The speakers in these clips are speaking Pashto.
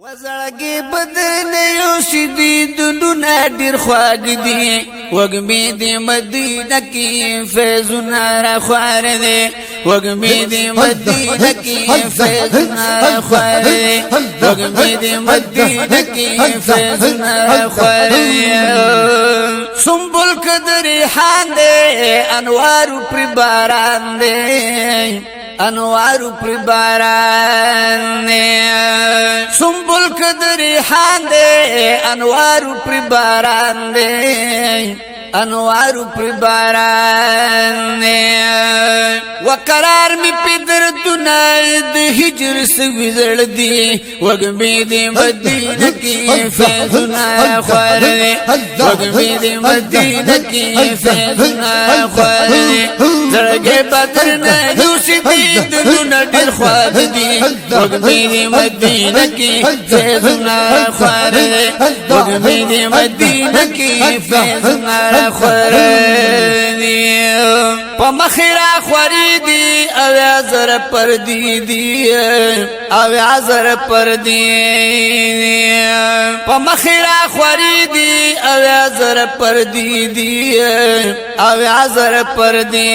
وزړګي بدن یو شدید ډیر خواږ دي وګمې دې مدینه کې فیضونه را خوار دي وګمې دې مدینه کې فیضونه را خوار دي وګمې دې مدینه کې فیضونه را خوار دي سنبل کدري حان دي انوار پر باران دي انوار پر باران سنبل کدری حان دے انوار پر باران دے انوار پر باران وقرار می پیدر دناید ہجر سویزر دی وگمی دی مدینہ کی فیضنا خوار دی وگمی دی مدینہ کی فیضنا خوار دی زرگے بدر نیوسی دی دلونا دل خوار دی وگمی دی مدینہ کی فیضنا خوار دی وگمی دی مدینہ کی فیضنا خوار دی پا مخیرہ خواری دی او عذر پر دی دی او عذر پر دی پا مخیرہ خواری دی او عذر پر دی دی او عذر پر دی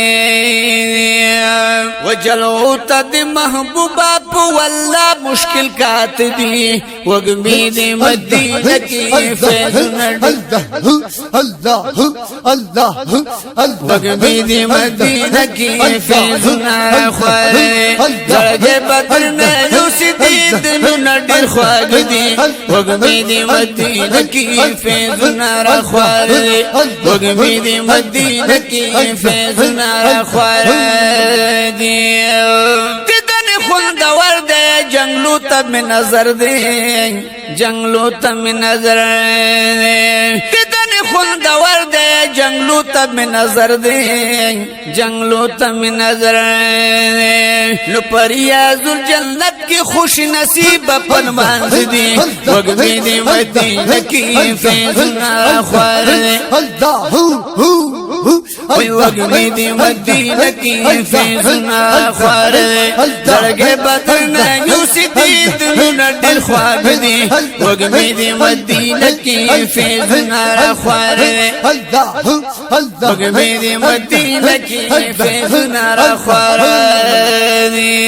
وجلو تا دی محبوبا پا واللہ مشکل کات دی وگمی دی مدینہ کی فیضنا وگمی دی مدینہ کی فیضنا خوار زرگے بدر نیوسی دی دلونا دیر خواگ دی وگمی دی مدینہ کی فیضنا خوار وگمی دی مدینہ کی فیضنا خوار دی دیدن خلدور دے جنگلو تب میں نظر دے جنگلو تب میں نظر دے دیدن خلدور دے جنگلو تب میں نظر دے جنگلو تب میں نظر دے لپریاز الجنت کی خوش نصیب اپن مانز دی وگمی دی مدینہ کی فیضنا خوار دے وگمی دی مدینہ کی فیضنا خوار دے درگے بدر نیوسی دی دلونا دل خواگ دی وگمی دی مدینہ کی فیضنا خوار دے وگمی دی مدینہ کی فیضنا خوار دی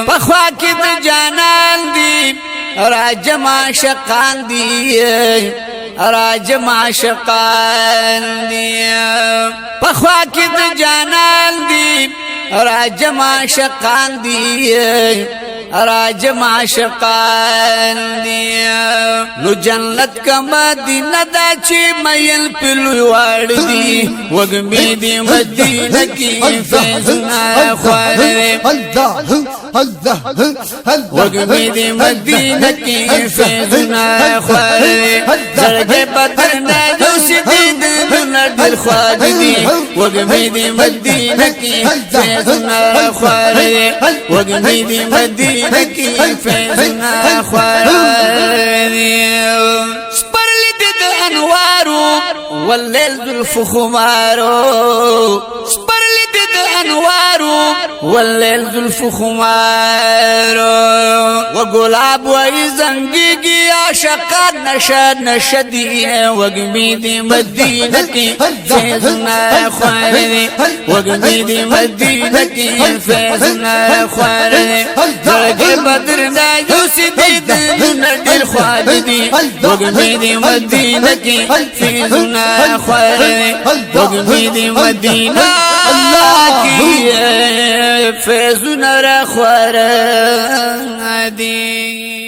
پخوا کی دی جانان دی راجم عاشقان دی راجم عاشقان دی پخوا کی دی جانان دی راجم عاشقان دی راجم عاشقان دی نو جنت کا مدینہ دا چی میل پلوی وار دی وگمی دی مدینہ کی فیضنا خوار دی وگمی دی مدینہ کی فیضنا خوار دی زرگے بدر نیوسی دی دلونا دل خوار دی وگمی دی مدینہ کی فیضنا خوار دی وگمی دی مدینہ کی فیضنا خوار دی سپرلی دید انوارو واللیل ذلف خمارو سپرلی دید انوارو واللیل ذلف خمارو وگلاب وی زنگی گیا شقات نشد نشدی وگمی دی مدینہ کی فیضنا خوار دی وگمی دی مدینہ کی فیضنا خوار دی درگے بدر نیوسی دی دلونا دل خوار دی وگمی دی مدینہ کی فیضنا خوار دی وگمی دی مدینہ کی فیضنا خوار دی